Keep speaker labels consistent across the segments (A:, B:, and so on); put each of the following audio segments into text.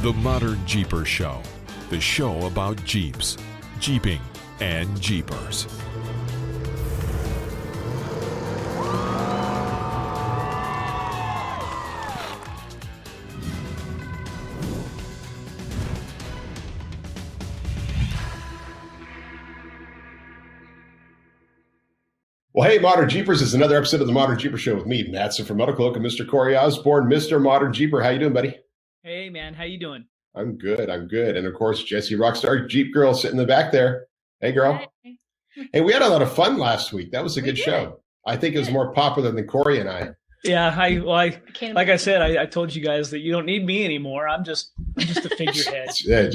A: The ModernJeeper Show, the show about Jeeps, Jeeping, and Jeepers.
B: Well, hey, Modern Jeepers, is another episode of the Modern Jeeper Show with me, Matson from Metalcloak, and Mr. Corey Osborne, Mr. Modern Jeeper. How you doing, buddy?
C: Hey, man. How you doing?
B: I'm good. And, of course, Jessy Rockstar Jeep Girl sitting in the back there. Hey, girl.
D: Hey.
B: Hey, we had a lot of fun last week. That was a good show. I think it was more popular than Corey and I.
C: Yeah, like I said, I told you guys that you don't need me anymore. I'm just a figurehead.
B: Yeah,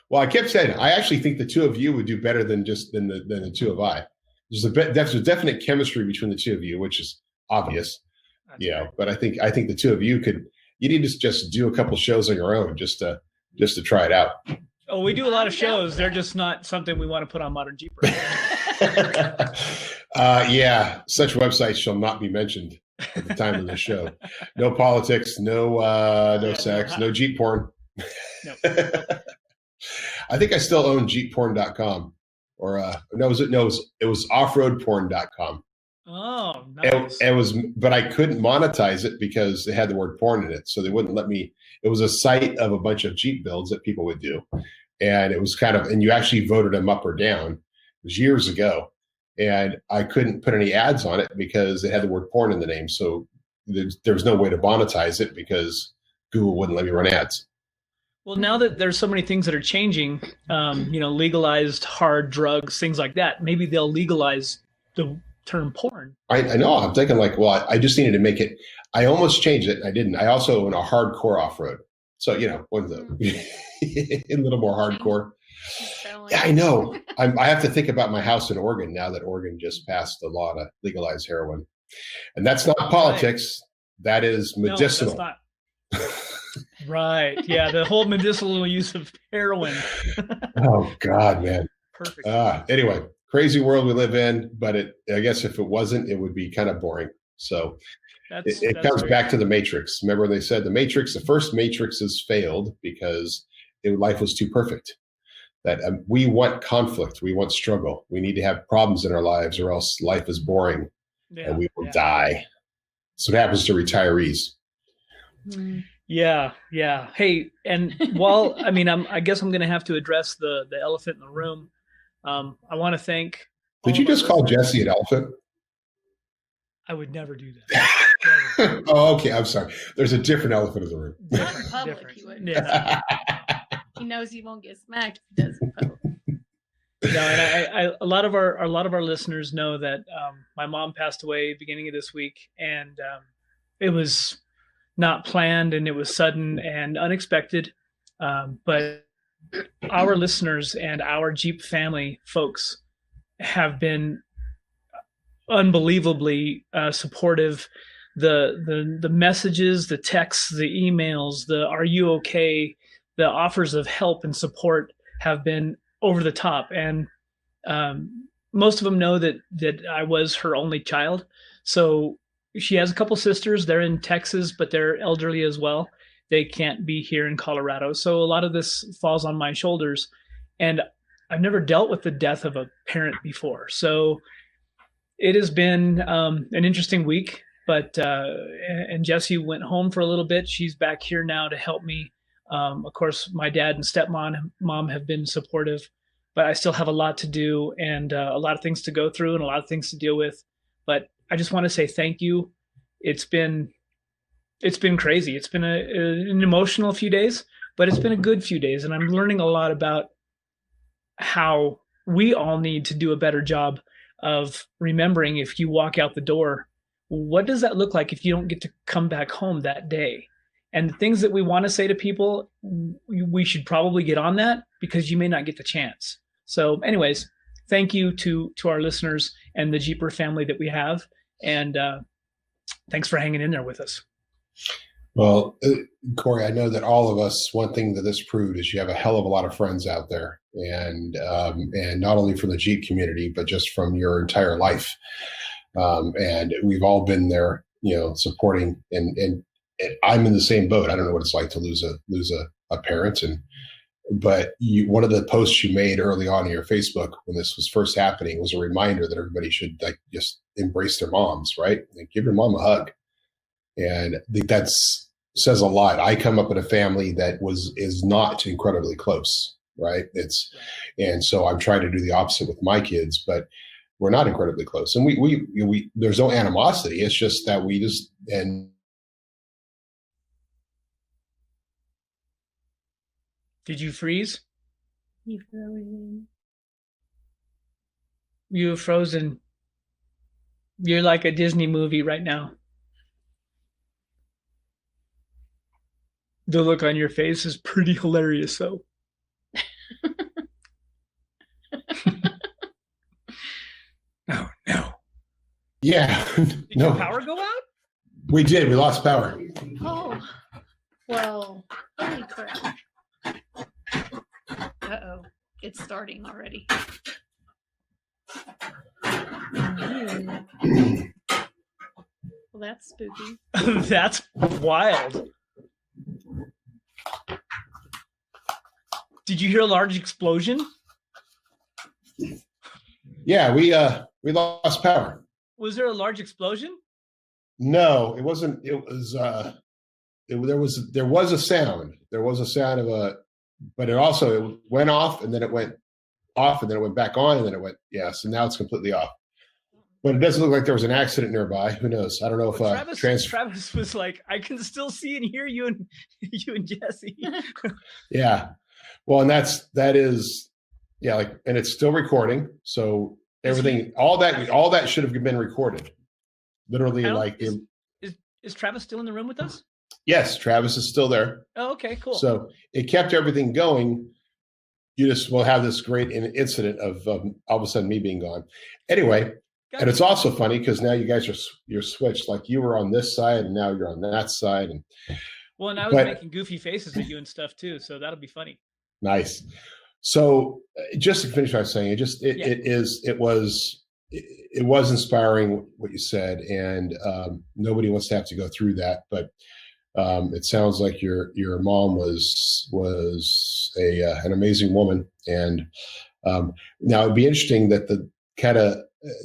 B: well, I kept saying, I actually think the two of you would do better than the two of I. There's a definite chemistry between the two of you, which is obvious. Yeah, but I think the two of you you need to just do a couple shows on your own just to try it out.
C: Oh, we do a lot of shows. They're just not something we want to put on Modern Jeeper.
B: Yeah, such websites shall not be mentioned at the time of the show. No politics, no sex, no Jeep porn.
C: No.
B: I think I still own jeepporn.com. Or it was offroadporn.com.
C: Oh, nice.
B: It was, but I couldn't monetize it because it had the word porn in it, so they wouldn't let me. It was a site of a bunch of Jeep builds that people would do, and it was and you actually voted them up or down. It was years ago, and I couldn't put any ads on it because it had the word porn in the name. So there was no way to monetize it because Google wouldn't let me run ads.
C: Well, now that there's so many things that are changing, legalized hard drugs, things like that, maybe they'll legalize the term porn.
B: I know. I'm thinking I just needed to make it. I almost changed it. I didn't. I also own a hardcore off-road. So, what is it? A little more hardcore. Yeah, I know. I have to think about my house in Oregon now that Oregon just passed a law to legalize heroin. And that's not politics. That is medicinal.
C: No, that's not. Right. Yeah. The whole medicinal use of heroin.
B: Oh, God, man.
C: Perfect.
B: Anyway, crazy world we live in. But I guess if it wasn't, it would be kind of boring. So it comes back to the Matrix. Remember they said the first Matrix has failed because life was too perfect. That we want conflict. We want struggle. We need to have problems in our lives or else life is boring and we will die. That's what happens to retirees.
C: Mm. Yeah. Hey, and while I guess I'm going to have to address the elephant in the room. I want to thank.
B: Did you just call Jessy an elephant?
C: I would never do that.
B: Oh, okay. I'm sorry. There's a different elephant in the room.
D: Not in public, he wouldn't.
C: Yeah.
D: He knows he won't get smacked if he does in public.
C: No, and a lot of our listeners know that my mom passed away beginning of this week, and it was not planned and it was sudden and unexpected. But our listeners and our Jeep family folks have been unbelievably supportive. The messages, the texts, the emails, the "Are you okay?" the offers of help and support have been over the top. And most of them know that I was her only child. So she has a couple sisters. They're in Texas, but they're elderly as well. They can't be here in Colorado. So a lot of this falls on my shoulders. And I've never dealt with the death of a parent before. So it has been an interesting week. But and Jessy went home for a little bit. She's back here now to help me. Of course, my dad and stepmom have been supportive. But I still have a lot to do and a lot of things to go through and a lot of things to deal with. But I just want to say thank you. It's been crazy. It's been an emotional few days, but it's been a good few days. And I'm learning a lot about how we all need to do a better job of remembering if you walk out the door, what does that look like if you don't get to come back home that day? And the things that we want to say to people, we should probably get on that because you may not get the chance. So anyways, thank you to our listeners and the Jeeper family that we have. And thanks for hanging in there with us.
B: Well, Corey, I know that all of us, one thing that this proved is you have a hell of a lot of friends out there, and not only from the Jeep community, but just from your entire life. And we've all been there, supporting. And I'm in the same boat. I don't know what it's like to lose a parent, but one of the posts you made early on in your Facebook when this was first happening was a reminder that everybody should like just embrace their moms, right? And give your mom a hug. And I think that says a lot. I come up in a family that is not incredibly close, right? And so I'm trying to do the opposite with my kids, but we're not incredibly close. And we there's no animosity. It's just that
C: Did you freeze?
D: You frozen.
C: You were frozen. You're like a Disney movie right now. The look on your face is pretty hilarious, though. Oh, no.
B: Yeah.
C: Did
B: no.
C: your power go out?
B: We did. We lost power.
D: Oh, well, holy crap. Uh-oh, it's starting already. Well, that's spooky.
C: That's wild. Did you hear a large explosion?
B: Yeah, we lost power.
C: Was there a large explosion?
B: No, it wasn't. It was there was a sound. There was a sound of but it went off and then it went off and then it went back on and then it went, so now it's completely off. But it doesn't look like there was an accident nearby. Who knows? I don't know if
C: Travis was like, I can still see and hear you and Jessy.
B: Yeah. Well, and that is and it's still recording. So everything, all that should have been recorded. Literally,
C: is Travis still in the room with us?
B: Yes, Travis is still there.
C: Oh, okay, cool.
B: So it kept everything going. You just will have this great incident of all of a sudden me being gone. Anyway, and it's also funny because now you guys you're switched. Like you were on this side and now you're on that side. And
C: I was making goofy faces at you and stuff too. So that'll be funny.
B: Nice. So just to finish what I was saying, it was inspiring what you said, and nobody wants to have to go through that. But it sounds like your mom was an amazing woman, and now it'd be interesting that the kind of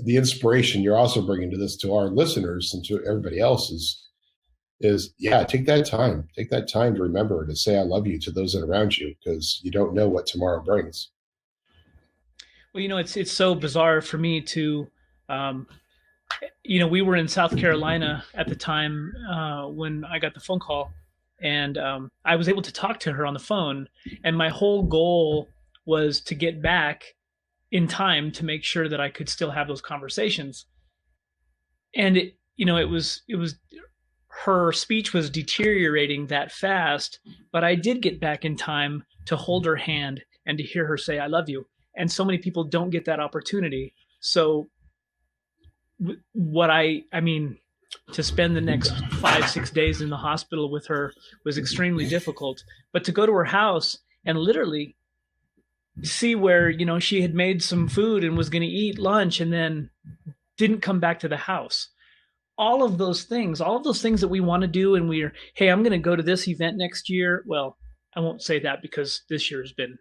B: the inspiration you're also bringing to our listeners and to everybody else is take that time to remember to say I love you to those that are around you, because you don't know what tomorrow brings.
C: Well, it's so bizarre for me to, we were in South Carolina at the time when I got the phone call, and I was able to talk to her on the phone, and my whole goal was to get back in time to make sure that I could still have those conversations. And it was her speech was deteriorating that fast, but I did get back in time to hold her hand and to hear her say, I love you. And so many people don't get that opportunity. So to spend the next 5-6 days in the hospital with her was extremely difficult, but to go to her house and literally see where, she had made some food and was going to eat lunch and then didn't come back to the house. All of those things that we want to do. And hey, I'm going to go to this event next year. Well, I won't say that because this year has been,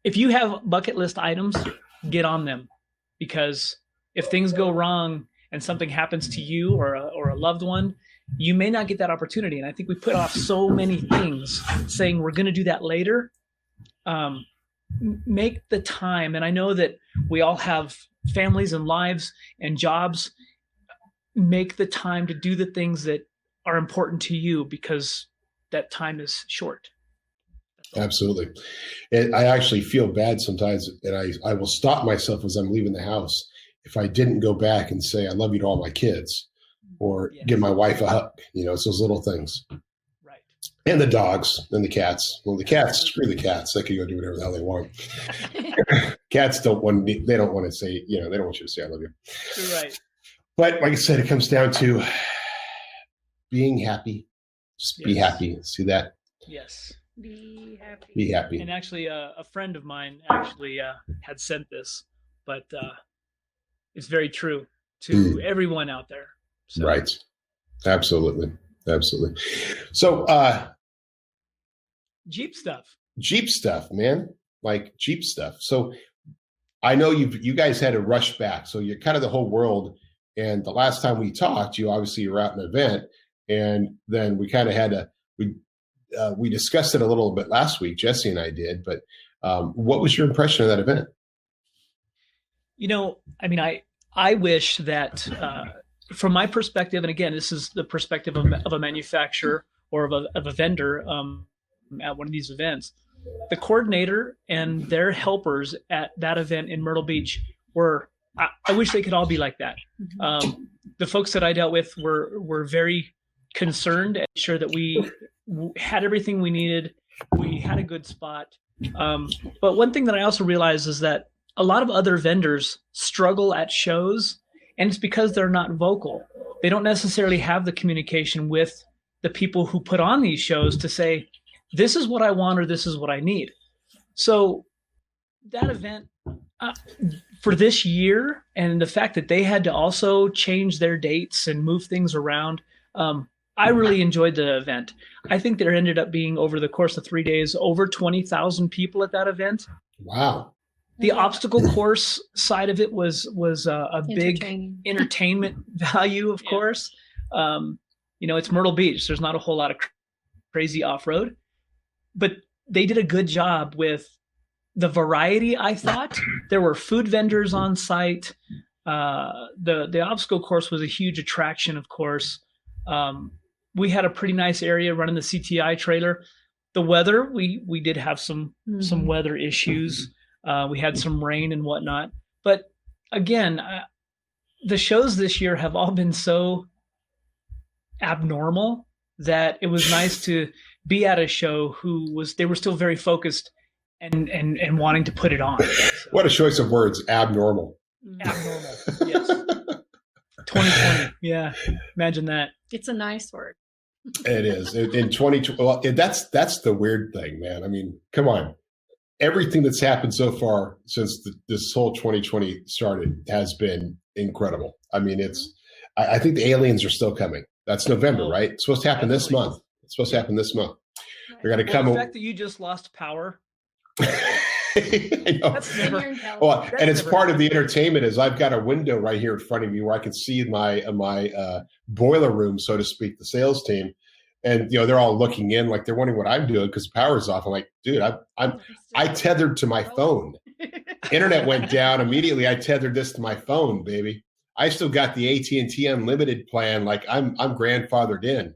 C: If you have bucket list items, get on them, because if things go wrong and something happens to you or a loved one, you may not get that opportunity. And I think we put off so many things saying we're going to do that later. Make the time. And I know that we all have families and lives and jobs. Make the time to do the things that are important to you, because that time is short.
B: Absolutely. And I actually feel bad sometimes, and I will stop myself as I'm leaving the house if I didn't go back and say I love you to all my kids, or give my wife a hug. It's those little things.
C: Right.
B: And the dogs and the cats. Well, the cats, screw the cats. They can go do whatever the hell they want. Cats don't want to say, they don't want you to say I love you.
C: You're right.
B: But like I said, it comes down to being happy. Just be happy. See that?
C: Yes.
D: Be happy.
B: Be happy.
C: And actually, a friend of mine had sent this, but it's very true to everyone out there. So.
B: Right. Absolutely. Absolutely. So,
C: Jeep stuff,
B: man, like Jeep stuff. So I know you guys had to rush back. So you're kind of the whole world. And the last time we talked, you obviously were at an event, and then we kind of had to, we discussed it a little bit last week, Jesse and I did, but what was your impression of that event?
C: I mean, I wish that from my perspective, and again, this is the perspective of a manufacturer or of a vendor at one of these events, the coordinator and their helpers at that event in Myrtle Beach I wish they could all be like that. The folks that I dealt with were very concerned and sure that we had everything we needed. We had a good spot. But one thing that I also realized is that a lot of other vendors struggle at shows, and it's because they're not vocal. They don't necessarily have the communication with the people who put on these shows to say, this is what I want or this is what I need. So that event for this year, and the fact that they had to also change their dates and move things around, I really enjoyed the event. I think there ended up being, over the course of 3 days, over 20,000 people at that event.
B: Wow.
C: The obstacle course side of it was a big entertainment value, of course. It's Myrtle Beach. There's not a whole lot of crazy off-road, but they did a good job with the variety. I thought there were food vendors on site. The obstacle course was a huge attraction, of course. We had a pretty nice area running the CTI trailer. The weather, we did have some weather issues. We had some rain and whatnot. But again, the shows this year have all been so abnormal that it was nice to be at a show they were still very focused and wanting to put it on. So.
B: What a choice of words, abnormal.
C: Abnormal, yes. 2020, yeah. Imagine that.
D: It's a nice word.
B: It is. In 2020, well, that's the weird thing, man. I mean, come on. Everything that's happened so far since this whole 2020 started has been incredible. I mean, I think the aliens are still coming. That's November, right? It's supposed to happen this month. They're going to come.
C: The fact that you just lost power.
B: That's never. Well, and it's part of the entertainment is I've got a window right here in front of me where I can see my boiler room, so to speak, the sales team, and they're all looking in like they're wondering what I'm doing because the power's off. I'm like, dude, I tethered to my phone. Internet went down immediately. I tethered this to my phone, baby. I still got the AT&T Unlimited plan. Like I'm grandfathered in,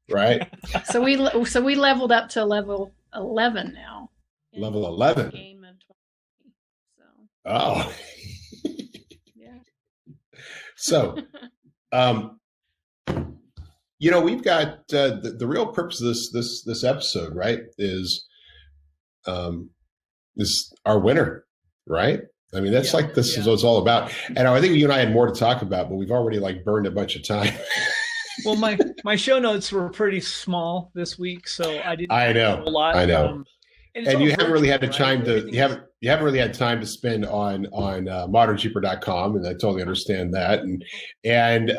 B: right?
D: So we leveled up to level 11 now.
B: Level 11.
D: Game of 20. So.
B: Oh.
D: Yeah.
B: So, we've got the real purpose of this episode, right? Is our winner, right? I mean, that's this is what it's all about. And I think you and I had more to talk about, but we've already burned a bunch of time.
C: Well, my show notes were pretty small this week, so I didn't.
B: I know.
C: A lot.
B: I know. And you haven't really had the time
C: right?
B: you haven't really had time to spend on ModernJeeper.com, and I totally understand that. And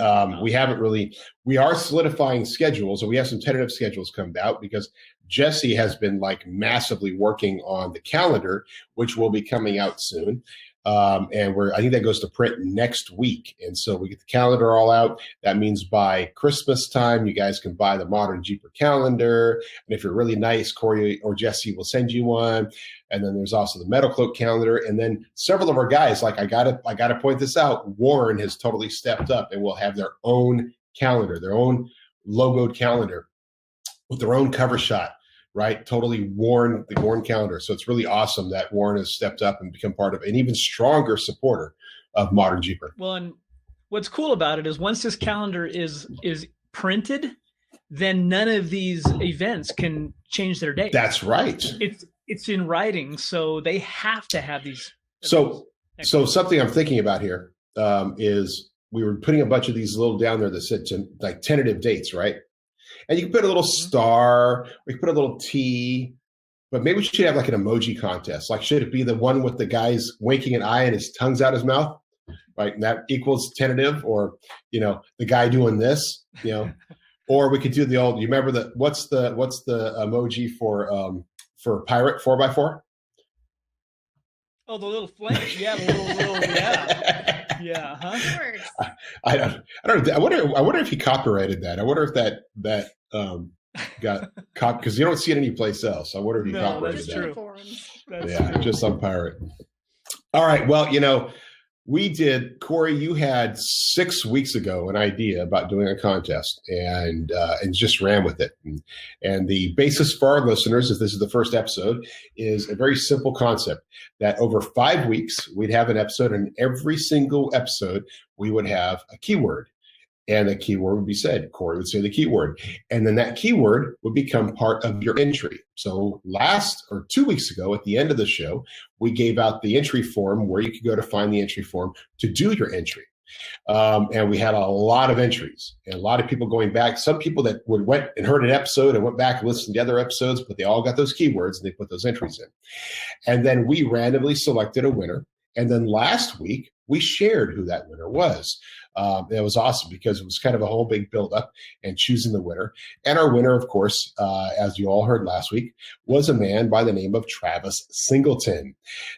B: we are solidifying schedules, and we have some tentative schedules coming out because Jesse has been massively working on the calendar, which will be coming out soon. And I think that goes to print next week. And so we get the calendar all out. That means by Christmas time, you guys can buy the Modern Jeeper calendar. And if you're really nice, Corey or Jesse will send you one. And then there's also the Metalcloak calendar. And then several of our guys, I gotta point this out, Warn has totally stepped up and will have their own calendar, their own logoed calendar with their own cover shot. Right, totally the Warn calendar. So it's really awesome that Warn has stepped up and become part of an even stronger supporter of Modern Jeeper.
C: Well, and what's cool about it is once this calendar is printed, then none of these events can change their date.
B: That's right.
C: It's in writing, so they have to have these.
B: So something I'm thinking about here is we were putting a bunch of these little down there that said tentative dates, right? And you can put a little star, we can put a little T, but maybe we should have an emoji contest. Should it be the one with the guy's winking an eye and his tongue's out his mouth? Right. And that equals tentative, or, the guy doing this, Or we could do the old. You remember what's the emoji for pirate 4x4?
C: Oh, the little flame. Yeah, the little yeah. Yeah, huh?
B: I don't know. I wonder if he copyrighted that. I wonder if that got caught, because you don't see it anyplace else. I wonder if he copyrighted
C: that's
B: that.
C: true.
B: Yeah, true. Just on pirate. All right. Well, Corey, you had 6 weeks ago an idea about doing a contest and just ran with it. And the basis for our listeners, if this is the first episode, is a very simple concept that over 5 weeks, we'd have an episode, and every single episode, we would have a keyword. And the keyword would be said. Corey would say the keyword. And then that keyword would become part of your entry. So 2 weeks ago, at the end of the show, we gave out the entry form where you could go to find the entry form to do your entry. And we had a lot of entries and a lot of people going back. Some people that went and heard an episode and went back and listened to other episodes, but they all got those keywords and they put those entries in. And then we randomly selected a winner. And then last week, we shared who that winner was. It was awesome because it was kind of a whole big build-up and choosing the winner. And our winner, of course, as you all heard last week, was a man by the name of Travis Singleton.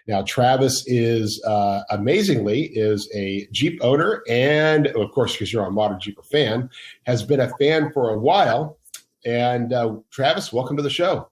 B: Now, Travis is, amazingly, is a Jeep owner. And, of course, because you're a ModernJeeper fan, has been a fan for a while. And Travis, welcome to the show.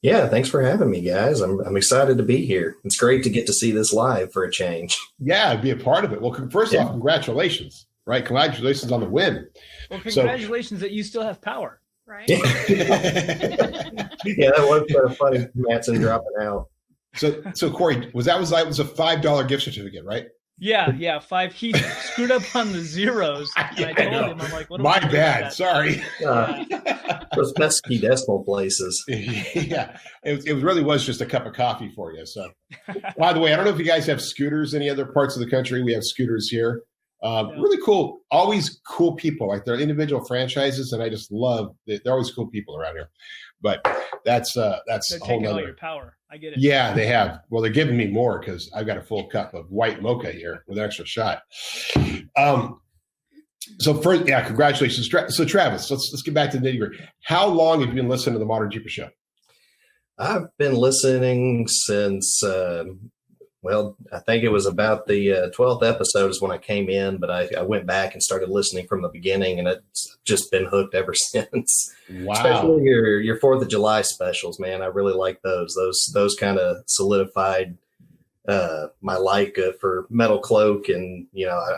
E: Yeah, thanks for having me, guys. I'm excited to be here. It's great to get to see this live for a change.
B: Yeah, be a part of it. Well, first off, congratulations, right? Congratulations on the win.
C: Well, congratulations that you still have power.
D: Right?
E: Yeah, that was kind of funny, Matson dropping out.
B: So Corey, was a $5 gift certificate, right?
C: Yeah, 5. He screwed up on the zeros. And I told him, I'm like, what?
B: My bad. Sorry.
E: Those pesky decimal places.
B: Yeah, it really was just a cup of coffee for you. So, by the way, I don't know if you guys have scooters any other parts of the country. We have scooters here. Really cool. Always cool people. Like they're individual franchises, and I just love. They're always cool people around here. But that's a whole nother.
C: All your power. I get it.
B: Yeah, they have. Well, they're giving me more because I've got a full cup of white mocha here with an extra shot. So first, congratulations. So Travis, let's get back to the nitty-gritty. How long have you been listening to the ModernJeeper Show?
E: I've been listening since, I think it was about the 12th episode is when I came in, but I went back and started listening from the beginning, and it's just been hooked ever since.
B: Wow.
E: Especially your 4th of July specials, man. I really like those. Those kind of solidified my like for Metalcloak, and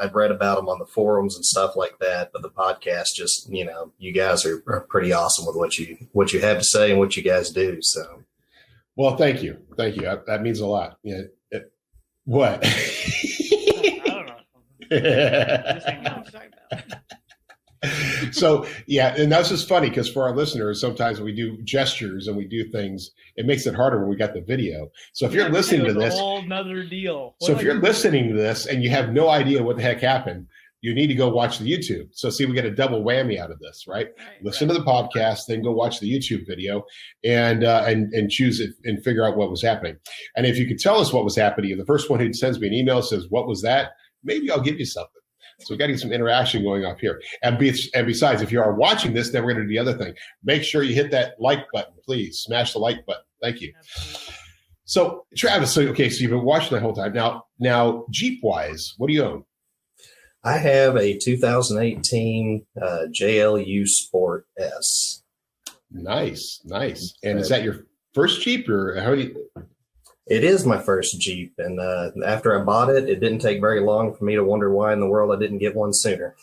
E: I've read about them on the forums and stuff like that. But the podcast, just you guys are pretty awesome with what you have to say and what you guys do. So,
B: well, thank you. That means a lot. Yeah. What?
C: I don't know.
B: So, and that's just funny because for our listeners, sometimes when we do gestures and we do things, it makes it harder when we got the video. So if you're listening to this,
C: a whole nother deal.
B: So if you're listening to this and you have no idea what the heck happened, you need to go watch the YouTube. So see, we get a double whammy out of this, right? Listen to the podcast, then go watch the YouTube video and choose it and figure out what was happening. And if you could tell us what was happening, the first one who sends me an email says, "What was that?" Maybe I'll give you something. So we got to get some interaction going up here. And besides, if you are watching this, then we're going to do the other thing. Make sure you hit that like button, please. Smash the like button. Thank you. Absolutely. So Travis, so you've been watching the whole time. Now Jeep-wise, what do you own?
E: I have a 2018 JLU Sport S.
B: Nice. And is that your first Jeep, or how many?
E: It is my first Jeep, and after I bought it, it didn't take very long for me to wonder why in the world I didn't get one sooner.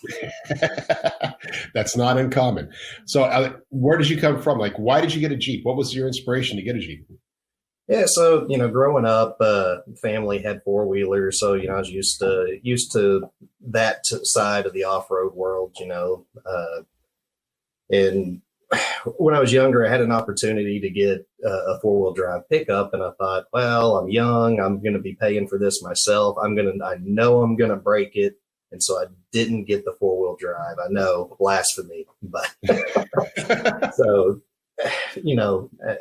B: That's not uncommon. So where did you come from? Like, why did you get a Jeep? What was your inspiration to get a Jeep?
E: Yeah, so, growing up, family had four-wheelers, so, I was used to that side of the off-road world, and when I was younger, I had an opportunity to get a four-wheel drive pickup, and I thought, well, I'm young, I'm going to be paying for this myself. I know I'm going to break it. And so I didn't get the four-wheel drive. I know, blasphemy, but so,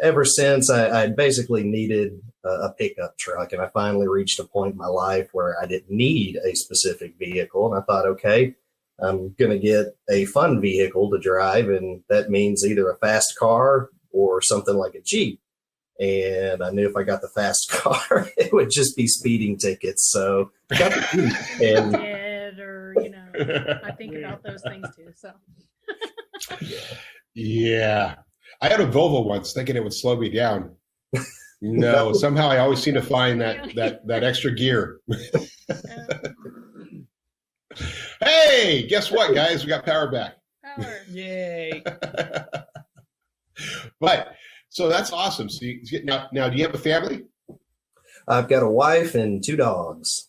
E: ever since I basically needed a pickup truck, and I finally reached a point in my life where I didn't need a specific vehicle. And I thought, okay, I'm going to get a fun vehicle to drive, and that means either a fast car or something like a Jeep. And I knew if I got the fast car, it would just be speeding tickets. So I got the Jeep. And
D: Dead or, I think about those things too. So.
B: Yeah. I had a Volvo once thinking it would slow me down. No, somehow I always seem to find that extra gear. Hey, guess what, guys? We got power back.
D: Power.
C: Yay.
B: But so that's awesome. So now, do you have a family?
E: I've got a wife and 2 dogs.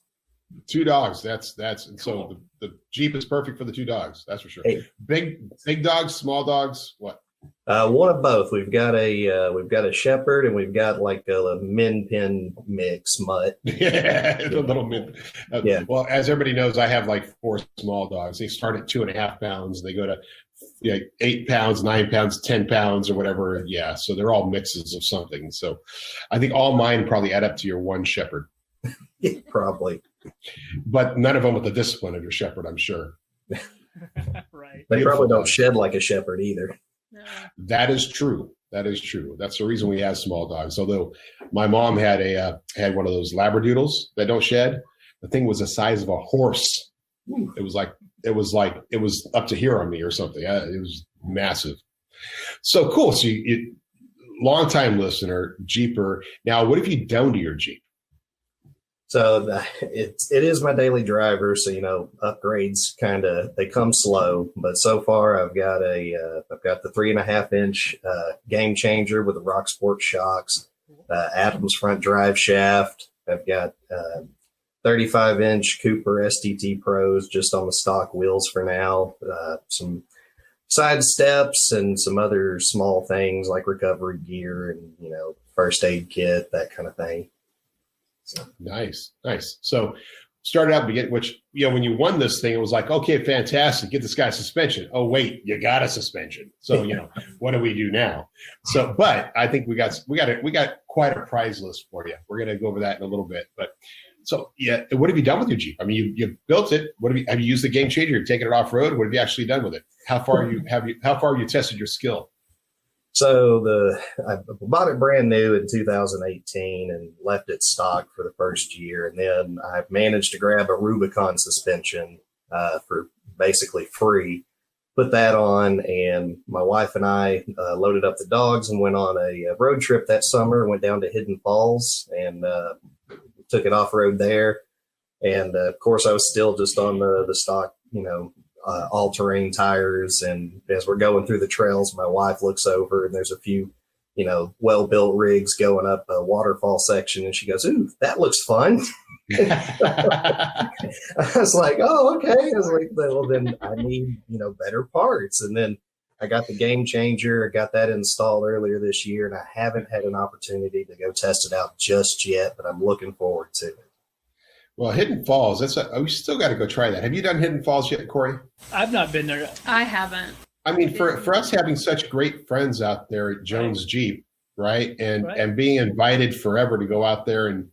B: 2 dogs. That's cool. So the Jeep is perfect for the 2 dogs. That's for sure.
E: Hey.
B: Big dogs, small dogs. What?
E: One of both. We've got a shepherd, and we've got like a min pin mix mutt.
B: Yeah, the little min.
E: Yeah.
B: Well, as everybody knows, I have like 4 small dogs. They start at 2.5 pounds. They go to 8 pounds, 9 pounds, 10 pounds, or whatever. Yeah, so they're all mixes of something. So I think all mine probably add up to your one shepherd.
E: Probably.
B: But none of them with the discipline of your shepherd, I'm sure.
C: Right.
E: They probably don't shed like a shepherd either.
D: No.
B: That is true. That's the reason we have small dogs. Although my mom had one of those Labradoodles that don't shed. The thing was the size of a horse. It was up to here on me or something. It was massive. So cool. So you long time listener, Jeeper. Now, what have you done to your Jeep?
E: So it is my daily driver. So, upgrades they come slow, but so far I've got the 3.5-inch game changer with the Rock Sport shocks, Adams front drive shaft. I've got 35-inch Cooper STT Pros just on the stock wheels for now. Some side steps and some other small things like recovery gear and, first aid kit, that kind of thing. So. Nice.
B: So started out when you won this thing, it was like, okay, fantastic. Get this guy suspension. Oh, wait, you got a suspension. So, what do we do now? So, but I think we got quite a prize list for you. We're going to go over that in a little bit, but so yeah, what have you done with your Jeep? I mean, you built it. Have you used the game changer? You've taken it off road. What have you actually done with it? How far have you tested your skill?
E: So I bought it brand new in 2018 and left it stock for the first year. And then I managed to grab a Rubicon suspension for basically free, put that on. And my wife and I loaded up the dogs and went on a road trip that summer, went down to Hidden Falls and took it off road there. And of course I was still just on the stock, all-terrain tires. And as we're going through the trails, my wife looks over and there's a few, well-built rigs going up a waterfall section. And she goes, "Ooh, that looks fun." I was like, "Oh, okay." I was like, "Well, then I need, better parts." And then I got the game changer. I got that installed earlier this year, and I haven't had an opportunity to go test it out just yet, but I'm looking forward to it.
B: Well, Hidden Falls, we still got to go try that. Have you done Hidden Falls yet, Corey?
C: I've not been there.
D: I haven't.
B: I mean, for us having such great friends out there at Jones Jeep, right? And being invited forever to go out there and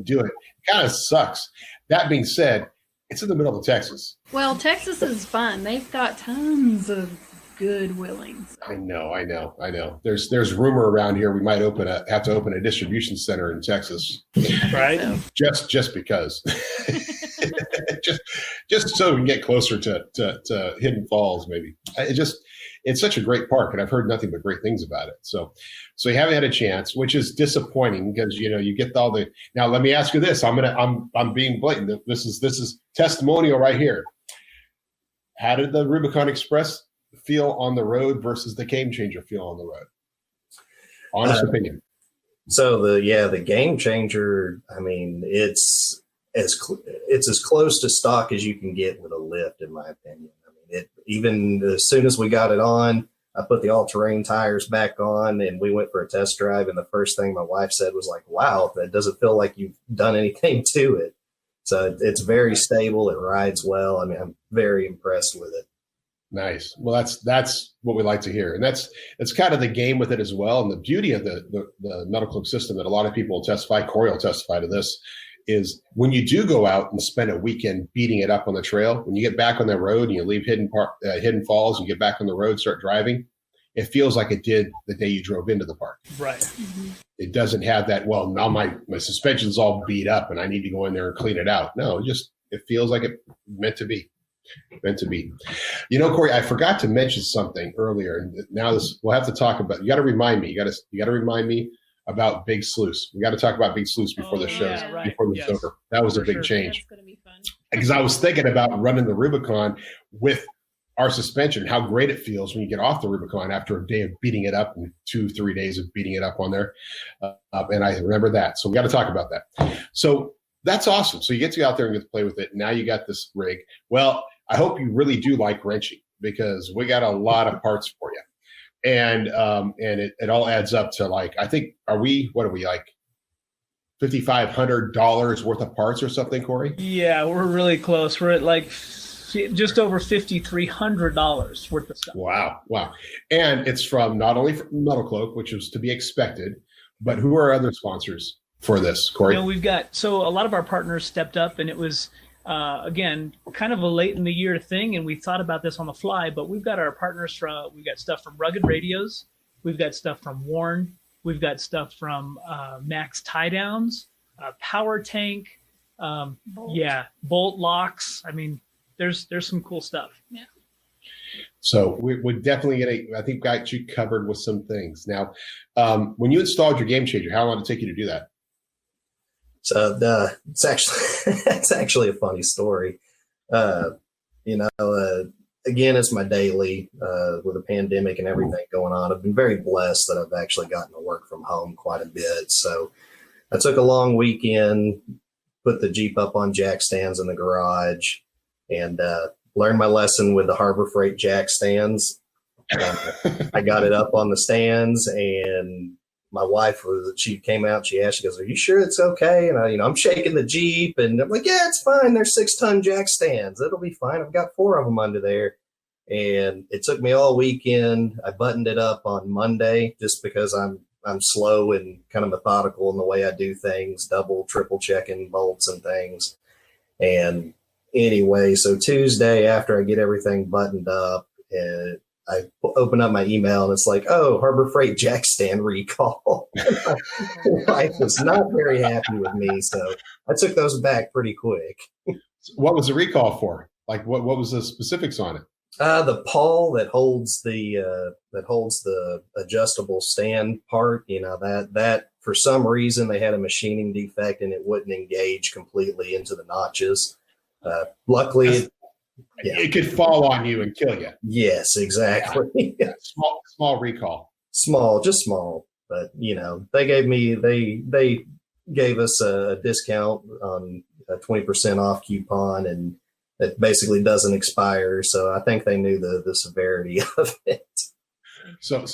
B: do it kind of sucks. That being said, it's in the middle of Texas.
D: Well, Texas is fun. They've got tons of good willings.
B: I know. There's rumor around here we might have to open a distribution center in Texas,
C: right?
B: just because, just so we can get closer to Hidden Falls, maybe. It's such a great park, and I've heard nothing but great things about it. So you haven't had a chance, which is disappointing because you get all the. Now let me ask you this: I'm being blatant. This is testimonial right here. How did the Rubicon Express feel on the road versus the game changer feel on the road? Honest opinion.
E: So the game changer, I mean, it's as close to stock as you can get with a lift, in my opinion. I mean, even as soon as we got it on, I put the all-terrain tires back on and we went for a test drive. And the first thing my wife said was like, "Wow, that doesn't feel like you've done anything to it." So it's very stable. It rides well. I mean, I'm very impressed with it.
B: Nice. Well, that's what we like to hear, and that's kind of the game with it as well. And the beauty of the Metalcloak system that a lot of people will testify, Corey will testify to this, is when you do go out and spend a weekend beating it up on the trail, when you get back on the road and you leave Hidden Falls and get back on the road, start driving, it feels like it did the day you drove into the park.
C: Right.
D: Mm-hmm.
B: It doesn't have that, well, now my suspension's all beat up and I need to go in there and clean it out. No, it feels like it meant to be. Meant to be. You know, Corey, I forgot to mention something earlier, and now we'll have to talk about. You got to remind me. You got to remind me about Big Sluice. We got to talk about Big Sluice before the show, before the show's over. That was a big change.
D: That's gonna be fun.
B: Because I was thinking about running the Rubicon with our suspension, how great it feels when you get off the Rubicon after a day of beating it up and 2-3 days of beating it up on there. And I remember that. So we got to talk about that. So that's awesome. So you get to go out there and get to play with it. Now you got this rig. Well, I hope you really do like wrenching, because we got a lot of parts for you. And it all adds up to, like, I think, what are we like $5,500 worth of parts or something, Corey?
C: Yeah, we're really close. We're at like just over $5,300 worth of stuff.
B: Wow. And it's not only from Metalcloak, which is to be expected, but who are other sponsors for this, Corey?
C: We've got, so a lot of our partners stepped up, and it was, again, kind of a late in the year thing, and we thought about this on the fly, but we've got our partners we've got stuff from Rugged Radios, we've got stuff from Warn, we've got stuff from Max Tie Downs, Power Tank, Bolt Locks. I mean, there's some cool stuff.
D: Yeah.
B: So we're definitely I think got you covered with some things. Now, when you installed your Game Changer, how long did it take you to do that?
E: So it's actually a funny story. Again, it's my daily with the pandemic and everything going on. I've been very blessed that I've actually gotten to work from home quite a bit. So I took a long weekend, put the Jeep up on jack stands in the garage, and learned my lesson with the Harbor Freight jack stands. I got it up on the stands, and my wife she came out, she asked, she goes, "Are you sure it's okay?" And I'm shaking the Jeep, and I'm like, "Yeah, it's fine. They're 6-ton jack stands. It'll be fine. I've got 4 of them under there." And it took me all weekend. I buttoned it up on Monday just because I'm slow and kind of methodical in the way I do things, double, triple checking bolts and things. And anyway, so Tuesday, after I get everything buttoned up, and I open up my email, and it's like, "Oh, Harbor Freight jack stand recall." My wife was not very happy with me, so I took those back pretty quick.
B: What was the recall for? Like, what was the specifics on it?
E: The pawl that holds the adjustable stand part, that for some reason they had a machining defect and it wouldn't engage completely into the notches. Luckily,
B: it could fall on you and kill you.
E: Yes, exactly.
B: Yeah. Small recall.
E: Just small. But they gave us a discount on a 20% off coupon, and it basically doesn't expire. So I think they knew the severity of it.
B: So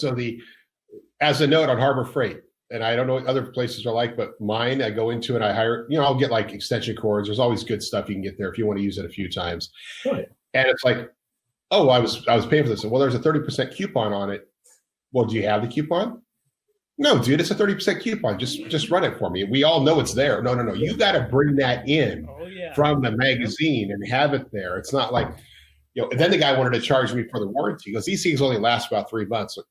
B: as a note on Harbor Freight, and I don't know what other places are like, but mine, I go into it, I hire, I'll get like extension cords. There's always good stuff you can get there if you want to use it a few times. Right. And it's like, oh, I was paying for this. Well, there's a 30% coupon on it. Well, do you have the coupon? No, dude, it's a 30% coupon. Just run it for me. We all know it's there. No. You got to bring that in from the magazine and have it there. It's not like, and then the guy wanted to charge me for the warranty. He goes, "These things only last about 3 months." Like,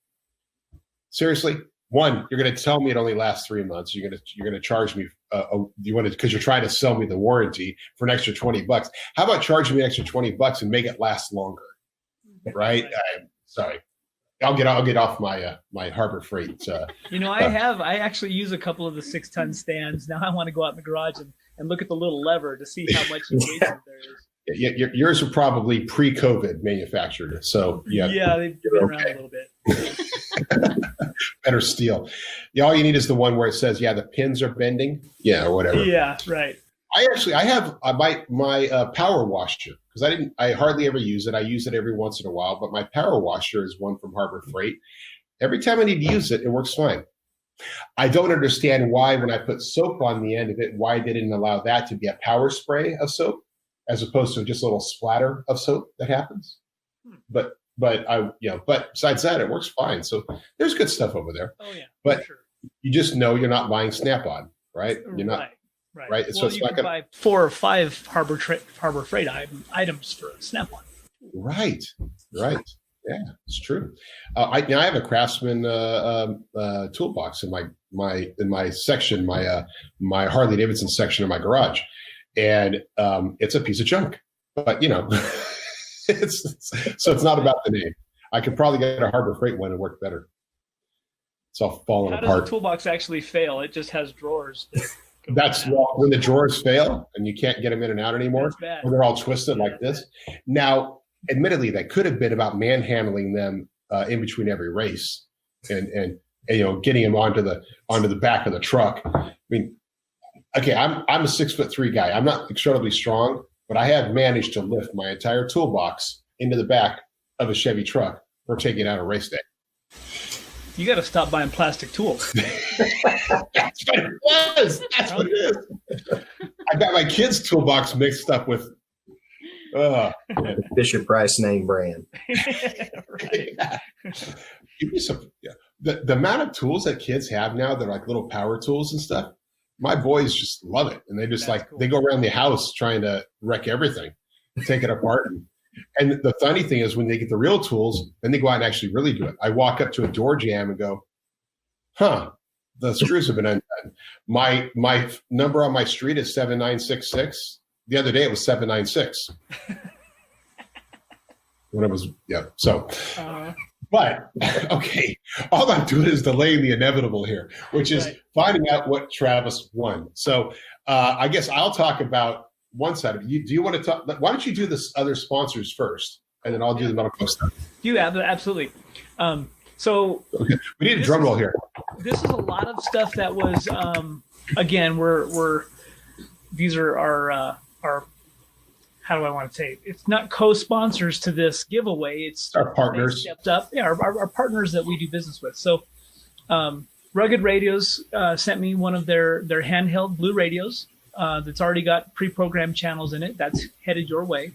B: seriously? One, you're going to tell me it only lasts 3 months. You're going to charge me. Because you're trying to sell me the warranty for an extra $20. How about charging me an extra $20 and make it last longer? Right? Sorry. I'll get off my Harbor Freight.
C: I actually use a couple of the 6-ton stands. Now I want to go out in the garage and look at the little lever to see how much engagement there is.
B: Yours are probably pre-COVID manufactured, so
C: they've been around a little bit.
B: Better steel. All you need is the one where it says, the pins are bending, or whatever.
C: Yeah, right.
B: I have my power washer, because I hardly ever use it. I use it every once in a while, but my power washer is one from Harbor Freight. Every time I need to use it, it works fine. I don't understand why, when I put soap on the end of it, why they didn't allow that to be a power spray of soap, as opposed to just a little splatter of soap that happens. But besides that, it works fine. So there's good stuff over there.
C: Oh yeah.
B: But
C: sure.
B: You just know you're not buying Snap-on, right? You're not. right?
C: Well,
B: So it's
C: you
B: not
C: can
B: going
C: buy 4 or 5 Harbor Freight items for Snap-on.
B: Right. Yeah, it's true. I have a Craftsman toolbox in my section, my Harley Davidson section of my garage, and it's a piece of junk. But it's not about the name. I could probably get a Harbor Freight one and work better. It's all falling apart.
C: How does the toolbox actually fail? It just has drawers.
B: That's when the drawers fail and you can't get them in and out anymore. Or they're all twisted like this. Now, admittedly, that could have been about manhandling them in between every race and getting them onto the back of the truck. I mean, okay, I'm a 6'3" guy. I'm not incredibly strong, but I have managed to lift my entire toolbox into the back of a Chevy truck for taking it out a race day.
C: You got to stop buying plastic tools.
B: That's what it was. That's what it is. I got my kids' toolbox mixed up with
E: Fisher-Price name brand.
C: Right.
B: Give me some. Yeah. The amount of tools that kids have now, they're like little power tools and stuff. My boys just love it, and they just cool. They go around the house trying to wreck everything, take it apart. And the funny thing is, when they get the real tools, then they go out and actually really do it. I walk up to a door jam and go, the screws have been undone. My number on my street is 7966. The other day it was 796. When it was, so. But, okay, all I'm doing is delaying the inevitable here, which is finding out what Travis won. So I guess I'll talk about one side of it. Do you want to talk? Why don't you do this other sponsors first, and then I'll do the Metalcloak stuff.
C: Absolutely. So
B: okay. We need a drum roll here.
C: This is a lot of stuff that was, again, these are our how do I want to say it? It's not co-sponsors to this giveaway. It's
B: our partners.
C: Stepped up. Yeah, our partners that we do business with. So Rugged Radios sent me one of their handheld blue radios that's already got pre-programmed channels in it. That's headed your way.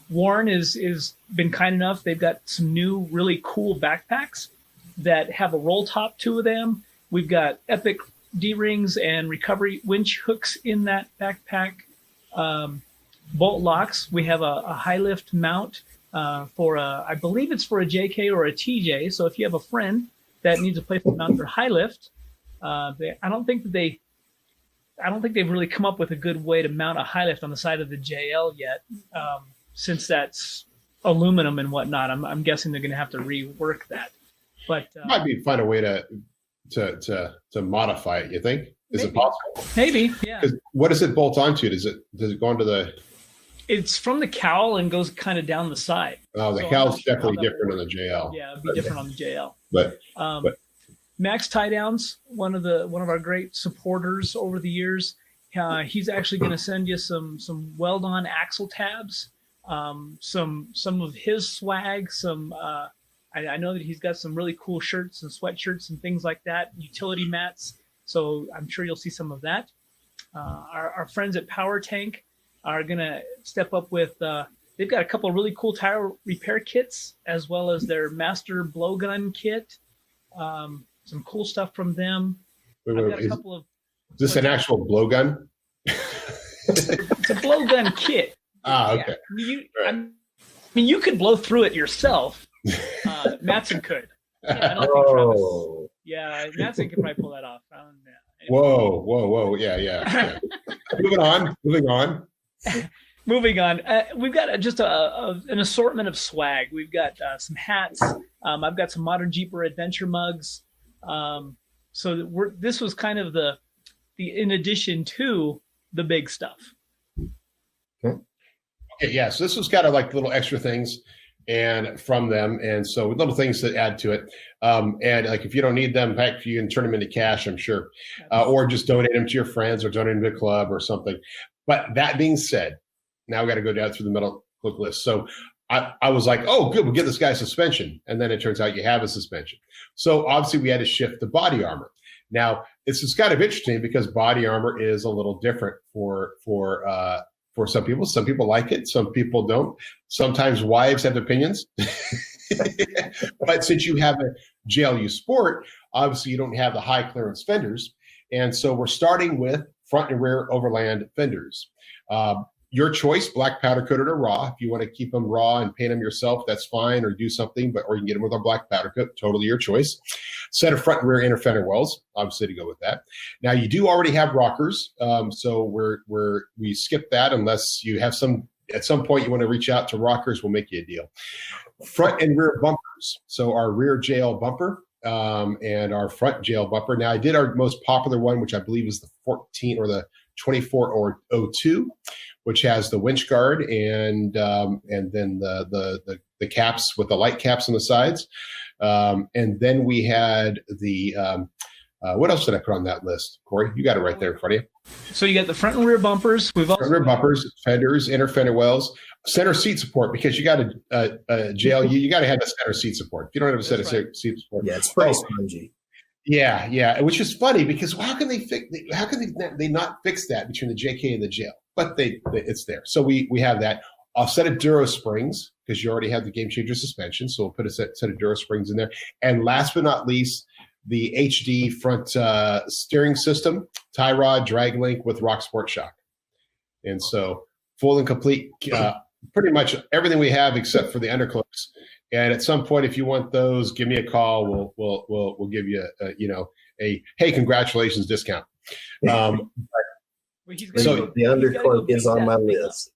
C: Warn is been kind enough. They've got some new really cool backpacks that have a roll top to them. We've got epic D-rings and recovery winch hooks in that backpack. Bolt locks. We have a high lift mount for I believe it's for a JK or a TJ. So if you have a friend that needs a place to mount for high lift, I don't think they've really come up with a good way to mount a high lift on the side of the JL yet. Since that's aluminum and whatnot, I'm guessing they're going to have to rework that. But
B: might find a way to modify it. You think? Is it possible?
C: Maybe, yeah.
B: What does it bolt onto? Does it go onto the?
C: It's from the cowl and goes kind of down the side.
B: Oh, the cowl's definitely different on the JL.
C: Yeah, it'd be different on the JL.
B: But
C: Max Tie Downs, one of our great supporters over the years. He's actually going to send you some weld-on axle tabs, some of his swag. I know that he's got some really cool shirts and sweatshirts and things like that. Utility mats. So I'm sure you'll see some of that. Our friends at Power Tank are going to step up with, they've got a couple of really cool tire repair kits, as well as their master blowgun kit. Some cool stuff from them.
B: Is this an actual blowgun?
C: It's a blowgun kit.
B: Okay.
C: I mean, you could blow through it yourself. Matson could. Yeah, I don't think Travis. Yeah, Matson could probably pull that off.
B: Whoa. Yeah. Moving on. We've got just an assortment of swag. We've got some hats. I've got some ModernJeeper adventure mugs. So this was kind of the in addition to the big stuff. Okay, yeah. So this was kind of like little extra things and from them, and so little things that add to it. And like if you don't need them, heck, you can turn them into cash, I'm sure, or just donate them to your friends or donate them to a club or something. But that being said, now we got to go down through the Metalcloak list. So I was like, oh, good, we'll give this guy a suspension. And then it turns out you have a suspension. So obviously we had to shift the body armor. Now, this is kind of interesting because body armor is a little different for some people. Some people like it. Some people don't. Sometimes wives have opinions. But since you have a JLU Sport, obviously you don't have the high clearance fenders. And so we're starting with front and rear overland fenders. Your choice, black powder coated or raw. If you want to keep them raw and paint them yourself, that's fine, or do something, or you can get them with a black powder coat, totally your choice. Set of front and rear inner fender wells, obviously to go with that. Now you do already have rockers, so we skip that unless you have at some point you want to reach out to rockers, we'll make you a deal. Front and rear bumpers. So our rear JL bumper and our front JL bumper. Now I did our most popular one, which I believe is the 14 or the 2402, which has the winch guard and then the caps with the light caps on the sides. And then we had the what else did I put on that list, Corey? You got it right there in front of you.
C: So you got the front and rear bumpers. We've also
B: front and rear bumpers, fenders, inner fender wells, center seat support, because you got a JLU, you got to have the center seat support. If you don't have a center seat support,
E: yeah, it's pretty spongy.
B: Yeah, which is funny because how can they not fix that between the JK and the JL? But it's there. So we have that. A set of Duro springs, because you already have the game changer suspension. So we'll put a set of Duro springs in there. And last but not least, the HD front steering system, tie rod, drag link with Rock Sport shock. And so full and complete, pretty much everything we have except for the undercloaks. And at some point, if you want those, give me a call. We'll give you a hey, congratulations discount.
C: So
E: the undercloak is on my list.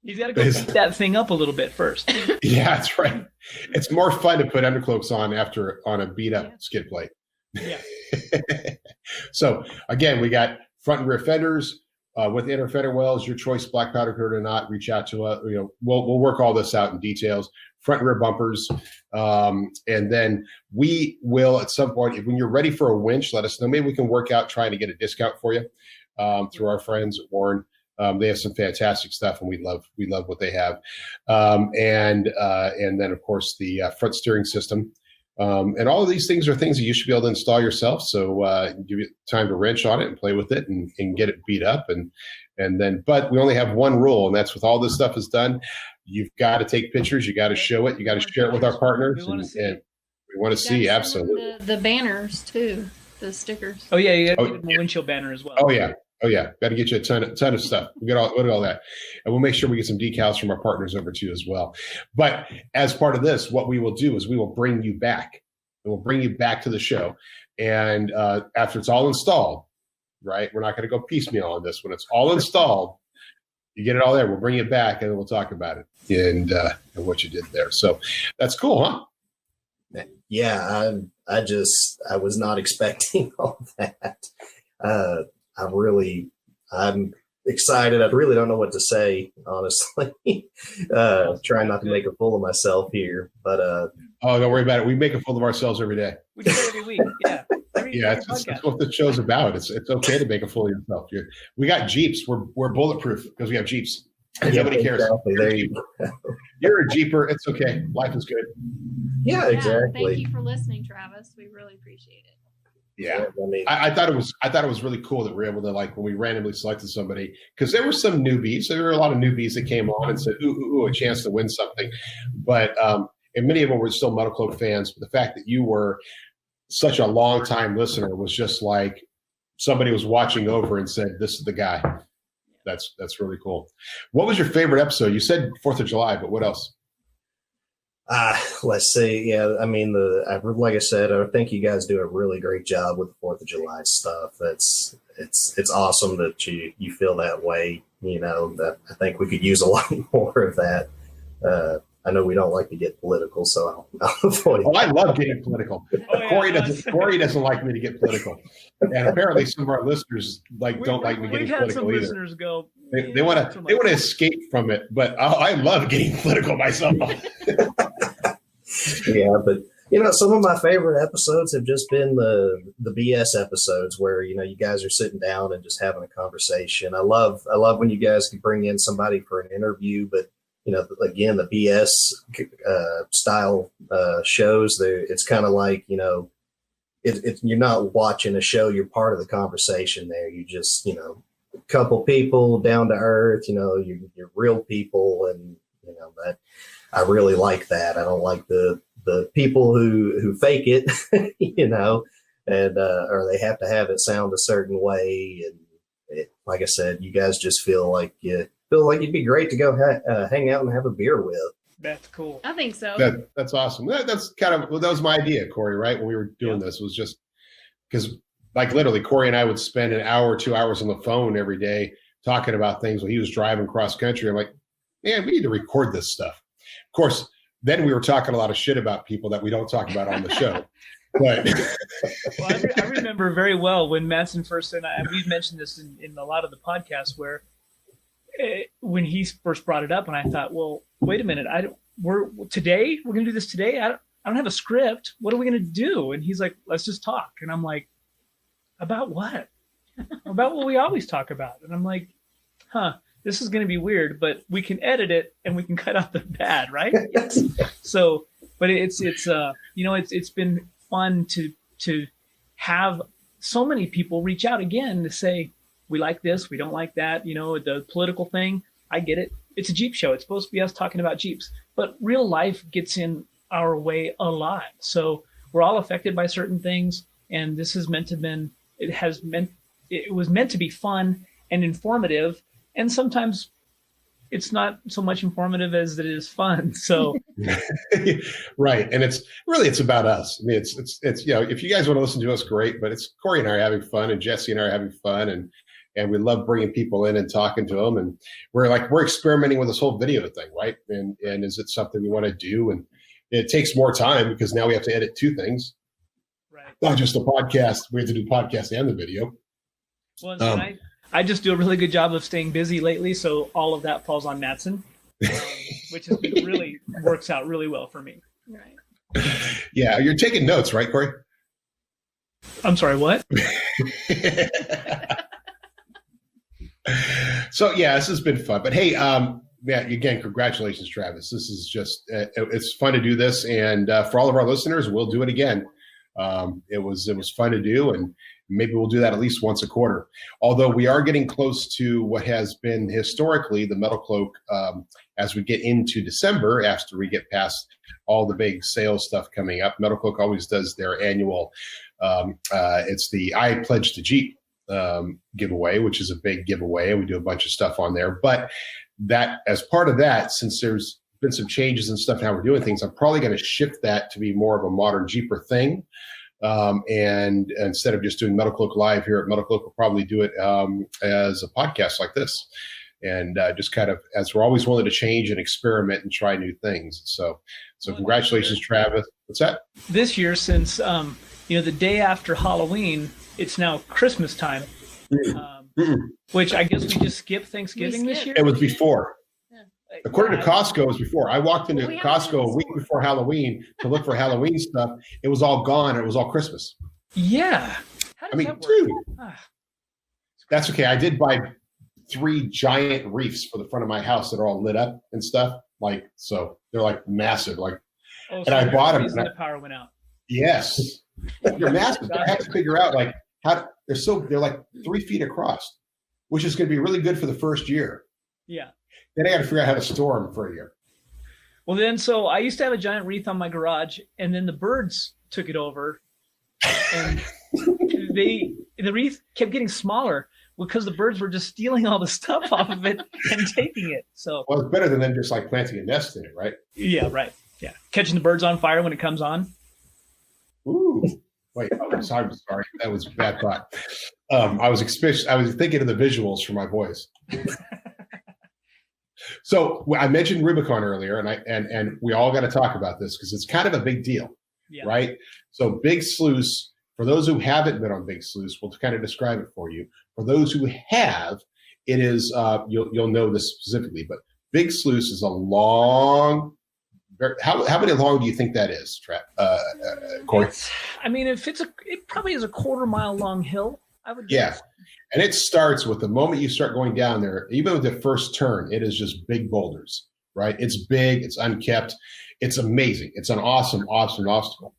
C: He's got to go beat that thing up a little bit first.
B: Yeah, that's right. It's more fun to put undercloaks on a beat up skid plate.
C: Yeah.
B: So again, we got front and rear fenders with inner fender wells. Your choice, black powder coated or not. Reach out to us. We'll work all this out in details. Front and rear bumpers, and then we will at some point, when you're ready for a winch, let us know. Maybe we can work out trying to get a discount for you through our friends at Warn. They have some fantastic stuff, and we love what they have. And then of course the front steering system, and all of these things are things that you should be able to install yourself. So give you time to wrench on it and play with it and get it beat up, and then. But we only have one rule, and that's with all this stuff is done. You've got to take pictures. You got to show it. You got to share it with our partners, and we want to see absolutely
D: the banners too, the stickers.
C: Oh yeah, you got to get the windshield banner as well.
B: Oh yeah. Got to get you a ton of stuff. We got all that, and we'll make sure we get some decals from our partners over to you as well. But as part of this, what we will do is we will bring you back, and we'll bring you back to the show. And after it's all installed, right? We're not going to go piecemeal on this. When it's all installed, you get it all there. We'll bring it back, and we'll talk about it and what you did there. So that's cool, huh?
E: Yeah, I was not expecting all that. I'm excited. I really don't know what to say, honestly. Trying not to make a fool of myself here, but
B: don't worry about it. We make a fool of ourselves every day.
C: We do it every week. Yeah.
B: That's what the show's about. It's okay to make a fool of yourself. We got Jeeps. We're bulletproof because we have Jeeps. And nobody cares.
E: Exactly. There you go.
B: You're a Jeeper. It's okay. Life is good.
E: Yeah, exactly.
D: Thank you for listening, Travis. We really appreciate it.
B: Yeah, I thought it was really cool that we were able to, like, when we randomly selected somebody, because there were some newbies. There were a lot of newbies that came on and said, ooh, a chance to win something. But and many of them were still Metalcloak fans. But the fact that you were such a long time listener was just like somebody was watching over and said, "This is the guy." That's really cool. What was your favorite episode? You said 4th of July, but what else?
E: Let's see. Yeah, I mean, like I said, I think you guys do a really great job with the 4th of July stuff. It's awesome that you feel that way. That I think we could use a lot more of that. I know we don't like to get political, so I'll avoid.
B: Oh, I love getting political. Corey doesn't like me to get political, and apparently some of our listeners don't like me getting political either.
C: Listeners go.
B: They want to escape from it, but I love getting political myself.
E: Yeah, but some of my favorite episodes have just been the BS episodes where you guys are sitting down and just having a conversation. I love when you guys can bring in somebody for an interview, but again, the BS style shows, it's kind of like you're not watching a show, you're part of the conversation there. You just a couple people down to earth, you're real people, and that I really like that. I don't like the people who fake it, and or they have to have it sound a certain way, like I said, you guys just feel like you'd be great to go hang out and have a beer with.
C: That's cool.
D: I think so.
B: That's awesome. That's kind of, that was my idea, Corey, right? When we were doing this, was just because like literally Corey and I would spend an hour, 2 hours on the phone every day talking about things when he was driving cross country. I'm like, man, we need to record this stuff. Of course, then we were talking a lot of shit about people that we don't talk about on the show. But
C: well, I remember very well when Matson first, and we've mentioned this in a lot of the podcasts, where when he first brought it up, and I thought, well, wait a minute, we're going to do this today. I don't have a script. What are we going to do? And he's like, let's just talk. And I'm like, about what? About what we always talk about. And I'm like, this is going to be weird, but we can edit it and we can cut out the bad, right? Yes. So, but it's been fun to have so many people reach out again to say, we like this, we don't like that, the political thing. I get it. It's a Jeep show. It's supposed to be us talking about Jeeps, but real life gets in our way a lot. So we're all affected by certain things. And this is it was meant to be fun and informative. And sometimes it's not so much informative as it is fun. So,
B: right. And it's about us. I mean, it's if you guys want to listen to us, great, but it's Corey and I are having fun, and Jesse and I are having fun. And we love bringing people in and talking to them. And we're experimenting with this whole video thing. Right. And is it something we want to do? And it takes more time because now we have to edit 2 things.
C: Right.
B: Not just the podcast. We have to do the podcast and the video.
C: Well, I just do a really good job of staying busy lately, so all of that falls on Matson, which has been really works out really well for me.
D: Right.
B: Yeah, you're taking notes, right, Corey?
C: I'm sorry, what?
B: So yeah, this has been fun. But hey, again, congratulations, Travis. This is just it's fun to do this, and for all of our listeners, we'll do it again. It was fun to do, and maybe we'll do that at least once a quarter. Although we are getting close to what has been historically the Metalcloak as we get into December, after we get past all the big sales stuff coming up. Metalcloak always does their annual, it's the I Pledge to Jeep giveaway, which is a big giveaway, and we do a bunch of stuff on there. But that, as part of that, since there's been some changes and stuff in how we're doing things, I'm probably going to shift that to be more of a Modern Jeeper thing. And instead of just doing Metalcloak Live here at Metalcloak, we'll probably do it as a podcast like this. And just kind of, as we're always willing to change and experiment and try new things. So congratulations, Travis. What's that?
C: This year, since, the day after Halloween, it's now Christmas time, which I guess we just skipped Thanksgiving this year.
B: It was before. According to Costco, it was before. I walked into Costco a week before Halloween to look for Halloween stuff. It was all gone. It was all Christmas.
C: Yeah.
B: Dude, that's okay. I did buy 3 giant reefs for the front of my house that are all lit up and stuff. So they're like massive. And I bought them.
C: The power went out.
B: Yes, they're massive. I have to figure out how they're like 3 feet across, which is going to be really good for the first year.
C: Yeah.
B: Then I got to figure out how to store them for a year.
C: Well, then, so I used to have a giant wreath on my garage, and then the birds took it over, and the wreath kept getting smaller because the birds were just stealing all the stuff off of it and taking it. So,
B: well, it's better than them just planting a nest in it, right?
C: Yeah, right. Yeah, catching the birds on fire when it comes on.
B: Ooh, wait, I'm sorry. That was a bad thought. I was thinking of the visuals for my voice. So I mentioned Rubicon earlier, and we all got to talk about this because it's kind of a big deal, right? So Big Sluice, for those who haven't been on Big Sluice, we'll kind of describe it for you. For those who have, it is you'll know this specifically, but Big Sluice is a long. How many long do you think that is, Corey?
C: It probably is a 1/4 mile long hill, I would guess.
B: Yeah. And it starts with the moment you start going down there, even with the first turn, it is just big boulders, right? It's big, it's unkept, it's amazing. It's an awesome, awesome obstacle.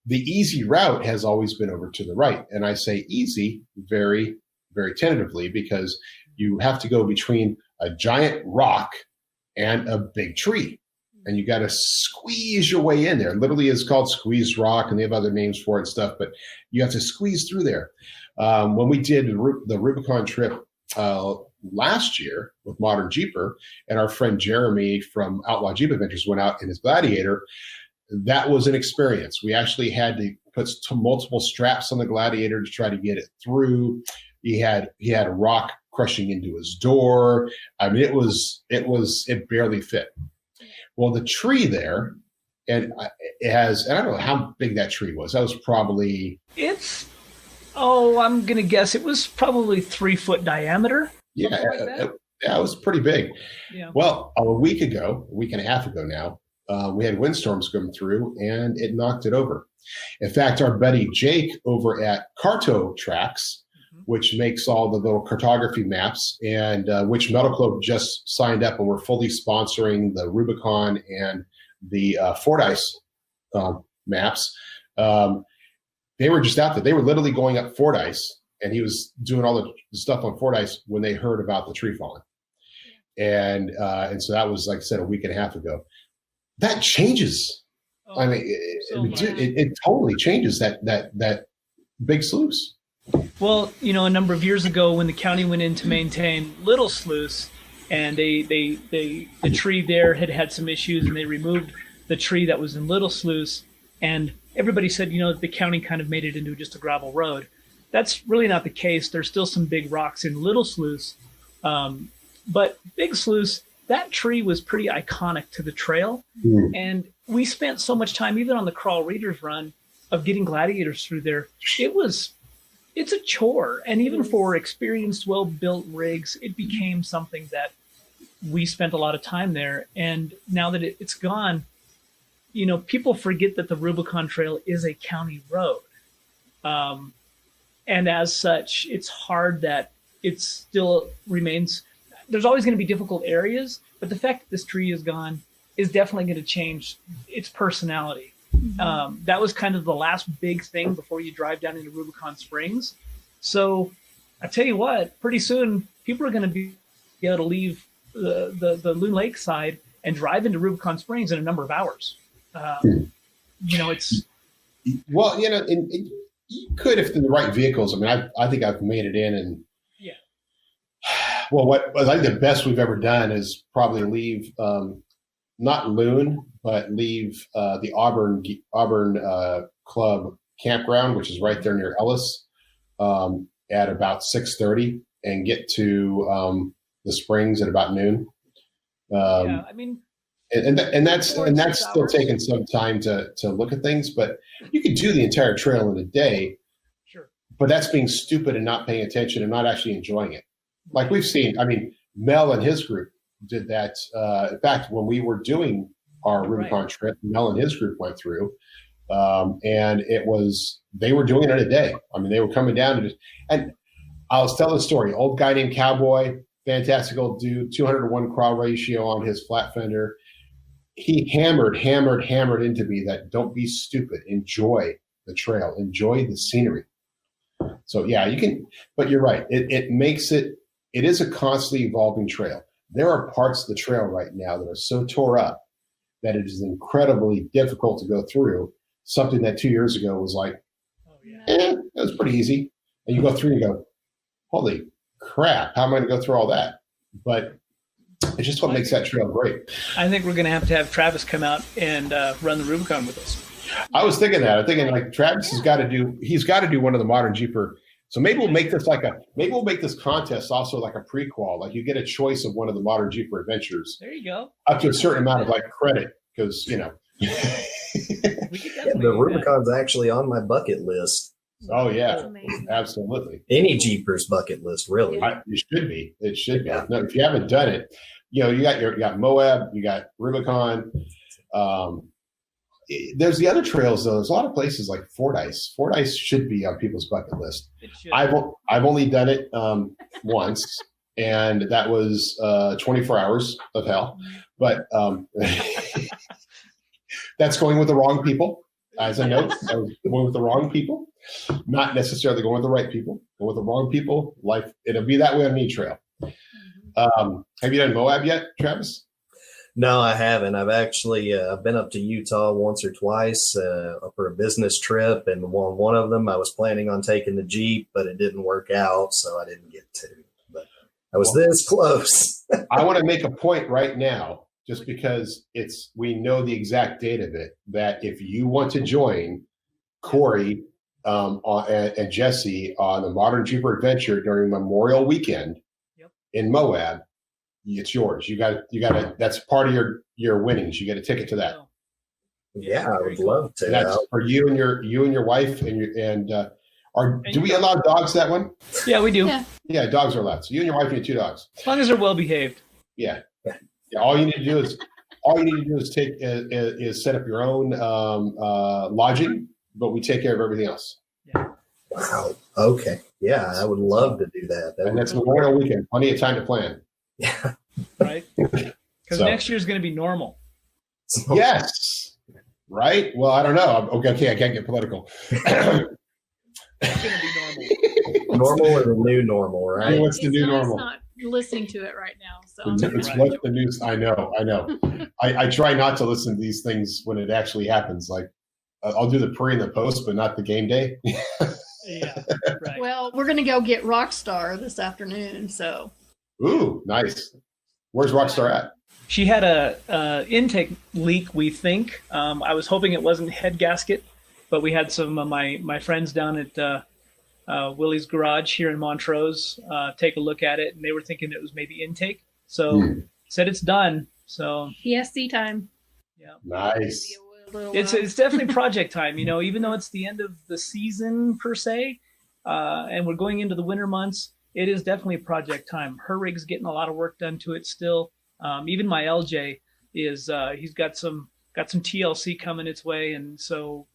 B: The easy route has always been over to the right. And I say easy very, very tentatively because you have to go between a giant rock and a big tree. and you got to squeeze your way in there. Literally, it's called squeeze rock, and they have other names for it and stuff, but you have to squeeze through there. When we did the Rubicon trip last year with Modern Jeeper, and our friend Jeremy from Outlaw Jeep Adventures went out in his Gladiator, that was an experience. We actually had to put multiple straps on the Gladiator to try to get it through. He had a rock crushing into his door. I mean, it barely fit. Well, the tree there, and I don't know how big that tree was. That was probably...
C: I'm going to guess it was probably 3 foot diameter.
B: Yeah, it was pretty big. Yeah. Well, a week and a half ago now, we had windstorms come through, and it knocked it over. In fact, our buddy Jake over at Carto Tracks, which makes all the little cartography maps, and which Metalcloak just signed up, and we're fully sponsoring the Rubicon and the Fordyce maps. They were just out there. They were literally going up Fordyce, and he was doing all the stuff on Fordyce when they heard about the tree falling. And so that was, like I said, a week and a half ago. That changes. I mean, it totally changes that big sluice.
C: Well, a number of years ago when the county went in to maintain Little Sluice, and the tree there had some issues, and they removed the tree that was in Little Sluice, and everybody said, the county kind of made it into just a gravel road. That's really not the case. There's still some big rocks in Little Sluice, but Big Sluice, that tree was pretty iconic to the trail, and we spent so much time, even on the Crawl Readers run, of getting Gladiators through there. It's a chore. And even for experienced, well-built rigs, it became something that we spent a lot of time there. And now that it's gone, people forget that the Rubicon Trail is a county road. And as such, it's hard that it still remains. There's always going to be difficult areas, but the fact that this tree is gone is definitely going to change its personality. That was kind of the last big thing before you drive down into Rubicon Springs. So I tell you what, pretty soon people are going to be able to leave the Loon Lake side and drive into Rubicon Springs in a number of hours. It's...
B: Well, you could if in the right vehicles. I mean, I think I've made it in, and
C: yeah.
B: Well, I think the best we've ever done is probably leave not Loon, but leave the Auburn Club campground, which is right there near Ellis, at about 6:30, and get to the Springs at about noon.
C: Yeah, I mean,
B: and that's still taking some time to look at things, but you can do the entire trail in a day.
C: Sure.
B: But that's being stupid and not paying attention and not actually enjoying it. Like we've seen, I mean, Mel and his group did that. In fact, when we were doing our Rubicon trip, Mel and his group went through, and they were doing it in a day. I mean, they were coming down and I was telling the story. Old guy named Cowboy, fantastic old dude, 200-to-1 crawl ratio on his flat fender. He hammered into me that don't be stupid. Enjoy the trail. Enjoy the scenery. So yeah, you can, but you're right. It is a constantly evolving trail. There are parts of the trail right now that are so tore up that it is incredibly difficult to go through. Something that 2 years ago was like, that was pretty easy. And you go through and you go, holy crap, how am I going to go through all that? But it's just what makes that trail great.
C: I think we're going to have Travis come out and run the Rubicon with us.
B: I was thinking that. I'm thinking like Travis he's got to do one of the Modern Jeeper. So maybe we'll make this contest also like a prequel. Like you get a choice of one of the Modern Jeeper adventures.
C: There you go.
B: Up to a certain amount of like credit, because
E: the Rubicon's actually on my bucket list.
B: Oh yeah, absolutely.
E: Any Jeepers bucket list, really.
B: It should be. It should be. No, if you haven't done it, you got Moab, you got Rubicon. There's the other trails though. There's a lot of places like Fordyce. Fordyce should be on people's bucket list. I've only done it once, and that was 24 hours of hell. But that's going with the wrong people. As I know, I was going with the wrong people, not necessarily going with the right people. Going with the wrong people, it'll be that way on any trail. Have you done Moab yet, Travis?
E: No, I haven't. I've actually I've been up to Utah once or twice for a business trip, and on one of them I was planning on taking the Jeep, but it didn't work out, so I didn't get to. But I was this close.
B: I want to make a point right now, just because we know the exact date of it, that if you want to join Corey and Jesse on the Modern Jeeper Adventure during Memorial Weekend in Moab, it's yours. You got to. That's part of your winnings. You get a ticket to that.
E: Yeah, I would love to.
B: That's for you and your wife do we allow dogs that one?
C: Yeah, we do.
B: Yeah, dogs are allowed. So you and your wife and your 2 dogs.
C: As long as they're well behaved.
B: Yeah. All you need to do is set up your own lodging, but we take care of everything else.
C: Yeah.
E: Wow. Okay. Yeah, I would love to do that.
B: And that's Memorial Weekend. Plenty of time to plan.
E: Yeah.
C: Right? Because next year is going to be normal.
B: Yes. Right? Well, I don't know. Okay, I can't get political.
C: It's going to be normal.
E: Normal or the new normal, right?
B: What's the new normal?
D: Not listening to it right now. So
B: It's what the news. I know. I try not to listen to these things when it actually happens. Like I'll do the pre and the post, but not the game day.
C: Yeah, right.
D: Well, we're gonna go get Rockstar this afternoon. So.
B: Ooh, nice. Where's Rockstar at?
C: She had a intake leak, we think. I was hoping it wasn't head gasket, but we had some of my friends down at Willie's Garage here in Montrose take a look at it, and they were thinking it was maybe intake. So said it's done. So
D: PSC time.
C: Yeah.
B: Nice.
C: It's definitely project time, even though it's the end of the season per se, and we're going into the winter months. It is definitely project time. Her rig's getting a lot of work done to it still. Even my LJ is he's got some TLC coming its way, and so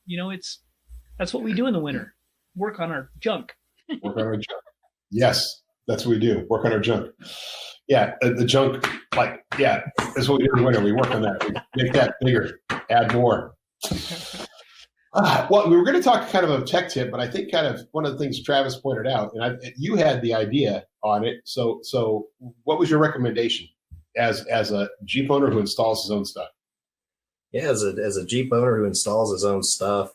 C: that's what we do in the winter. Work on our junk.
B: Work on our junk. Yes, that's what we do. Work on our junk. Yeah, the junk. That's what we do in the winter. We work on that. We make that bigger. Add more. Well, we were going to talk kind of a tech tip, but I think kind of one of the things Travis pointed out, and you had the idea on it. So what was your recommendation as a Jeep owner who installs his own stuff?
E: Yeah, as a Jeep owner who installs his own stuff,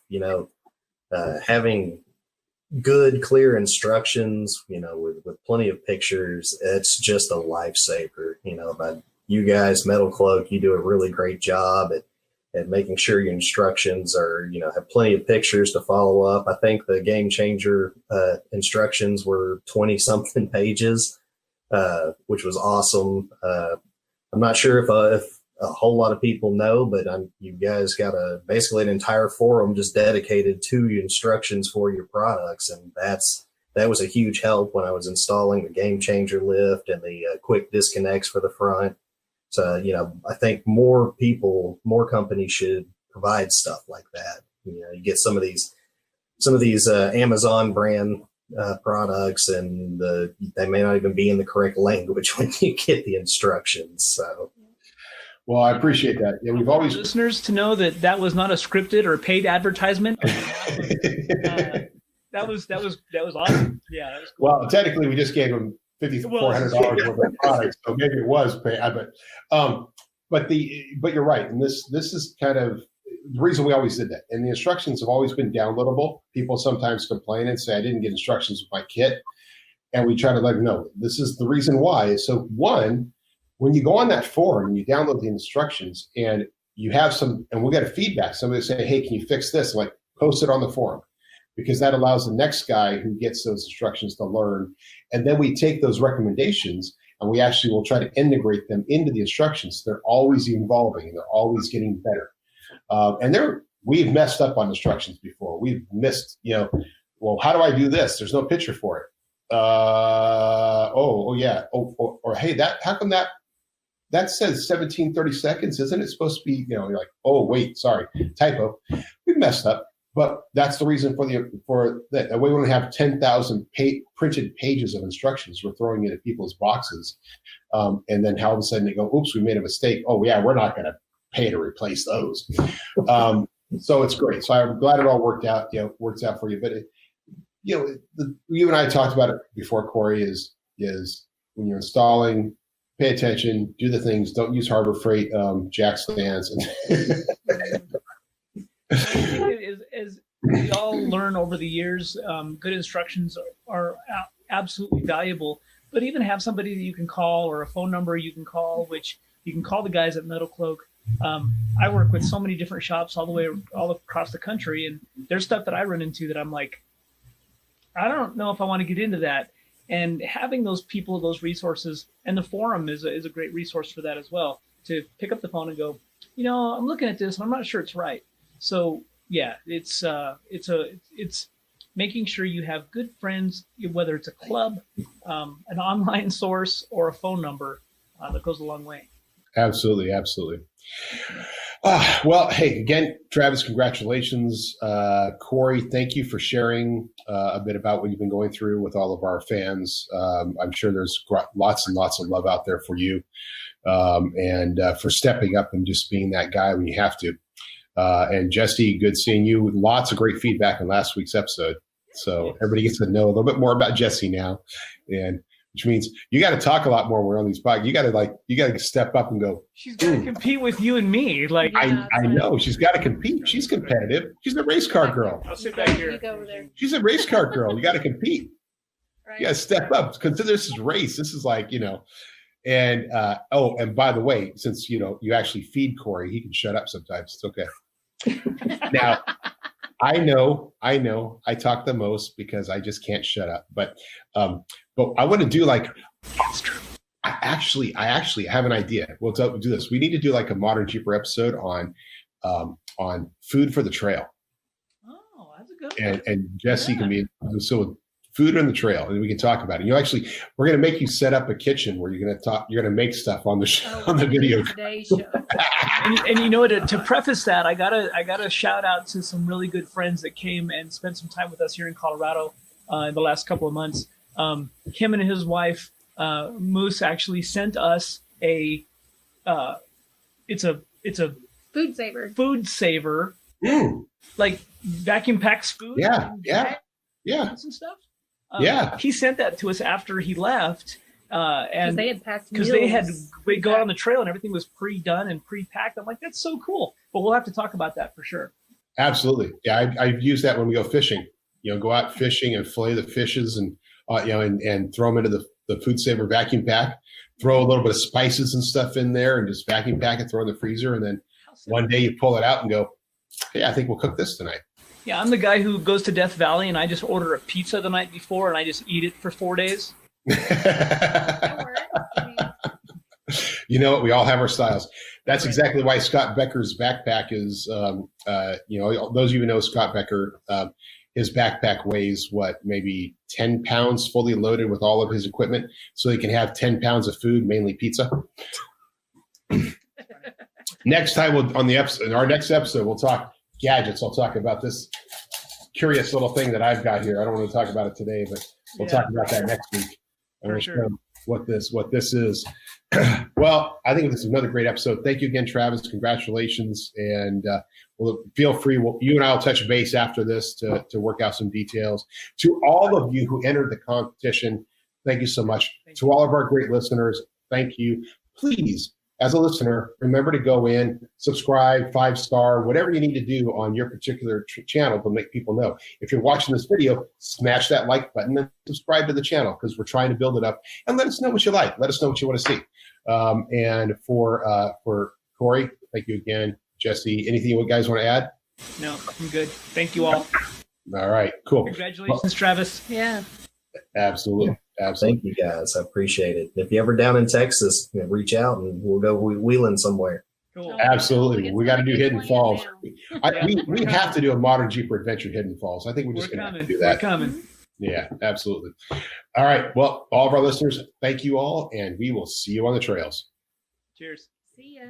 E: having good, clear instructions, with plenty of pictures, it's just a lifesaver. But you guys, Metalcloak, you do a really great job at making sure your instructions are, have plenty of pictures to follow up. I think the Game Changer instructions were 20 something pages, which was awesome. I'm not sure if a whole lot of people know, but you guys got basically an entire forum just dedicated to instructions for your products. And that was a huge help when I was installing the Game Changer lift and the quick disconnects for the front. So, I think more companies should provide stuff like that. You get some of these Amazon brand products, and they may not even be in the correct language when you get the instructions. So,
B: well, I appreciate that. Yeah, we've always
C: listeners to know that was not a scripted or paid advertisement. That was awesome. Yeah. That was cool.
B: Well, technically, we just gave them $5,400 worth of products, so maybe it was paid. But you're right, and this is kind of the reason we always did that. And the instructions have always been downloadable. People sometimes complain and say, I didn't get instructions with my kit. And we try to let them know, this is the reason why. So one, when you go on that forum and you download the instructions and you have and we'll get a feedback, somebody say, hey, can you fix this? Like, post it on the forum, because that allows the next guy who gets those instructions to learn. And then we take those recommendations and we actually will try to integrate them into the instructions. They're always evolving and they're always getting better. We've messed up on instructions before. We've missed, well, how do I do this? There's no picture for it. Or hey, how come that says 17:30 seconds? Isn't it supposed to be, you're like, oh, wait, sorry, typo. We messed up. But that's the reason for that. That way we don't have 10,000 printed pages of instructions we're throwing into people's boxes. And then all of a sudden they go, oops, we made a mistake. Oh, yeah, we're not going to pay to replace those. So it's great. So I'm glad it all worked out for you. But, you and I talked about it before, Corey, is when you're installing, pay attention, do the things, don't use Harbor Freight jack stands.
C: As we all learn over the years, good instructions are absolutely valuable. But even have somebody that you can call or a phone number you can call, which you can call the guys at Metalcloak. I work with so many different shops all across the country, and there's stuff that I run into that I'm like, I don't know if I want to get into that. And having those people, those resources, and the forum is a great resource for that as well. To pick up the phone and go, I'm looking at this and I'm not sure it's right. So yeah, it's making sure you have good friends, whether it's a club, an online source, or a phone number that goes a long way.
B: Absolutely. Well, hey, again, Travis, congratulations. Corey, thank you for sharing a bit about what you've been going through with all of our fans. I'm sure there's lots and lots of love out there for you, and for stepping up and just being that guy when you have to. And Jessy, good seeing you. Lots of great feedback on last week's episode. So everybody gets to know a little bit more about Jessy now, and which means you got to talk a lot more when we're on these podcasts. You got to step up and go.
C: She's got to compete with you and me. Like
B: I know she's got to compete. She's competitive. She's a race car girl.
C: I'll sit back here.
D: You go over there.
B: She's a race car girl. You got to compete.
D: Right.
B: You got to step up. Consider this is race. This is like, and and by the way, since you actually feed Corey, he can shut up sometimes. It's okay. Now, I know I talk the most because I just can't shut up. But I want to do like, I actually have an idea. We'll do this. We need to do like a Modern Jeeper episode on food for the trail.
C: Oh, that's a good one.
B: And Jessy can be so food on the trail, and we can talk about it. We're going to make you set up a kitchen where you're going to make stuff on the on the video.
D: Today's show.
C: and to preface that, I gotta shout out to some really good friends that came and spent some time with us here in Colorado in the last couple of months. Him and his wife Moose actually sent us it's a
D: food saver.
C: Like vacuum packs food.
B: Yeah.
C: And stuff.
B: Yeah.
C: He sent that to us after he left. And
D: they had packed
C: because we go on the trail and everything was pre-done and pre-packed. I'm like, that's so cool. But we'll have to talk about that for sure.
B: Absolutely. Yeah. I've used that when we go fishing, go out fishing and fillet the fishes and throw them into the food saver vacuum pack, throw a little bit of spices and stuff in there and just vacuum pack it, throw in the freezer. And then one day you pull it out and go, hey, I think we'll cook this tonight.
C: Yeah. I'm the guy who goes to Death Valley and I just order a pizza the night before and I just eat it for 4 days.
B: You know what? We all have our styles. That's exactly why Scott Becker's backpack is, those of you who know Scott Becker, his backpack weighs maybe 10 pounds fully loaded with all of his equipment. So he can have 10 pounds of food, mainly pizza. Next time in our next episode, we'll talk gadgets. I'll talk about this curious little thing that I've got here. I don't want to talk about it today, but we'll talk about that next week.
C: For sure.
B: What this is. Well, I think this is another great episode. Thank you again, Travis. Congratulations. And feel free. You and I will touch base after this to work out some details. To all of you who entered the competition, thank you so much. To all of our great listeners, thank you. Please, as a listener, remember to go in, subscribe, 5-star, whatever you need to do on your particular channel to make people know. If you're watching this video, smash that like button and subscribe to the channel because we're trying to build it up. And let us know what you like. Let us know what you want to see. And for Corey, thank you again. Jessy, anything you guys want to add?
C: No, I'm good. Thank you all.
B: All right, cool.
C: Congratulations, Travis.
D: Yeah.
B: Absolutely.
E: Thank you guys. I appreciate it. If you're ever down in Texas, reach out and we'll go wheeling somewhere.
C: Cool.
B: Absolutely. We got to do Hidden Falls. We have to do a Modern Jeeper Adventure Hidden Falls. I think we're just going to have to do that.
C: We're coming.
B: Yeah, absolutely. All right. Well, all of our listeners, thank you all, and we will see you on the trails.
C: Cheers.
D: See ya.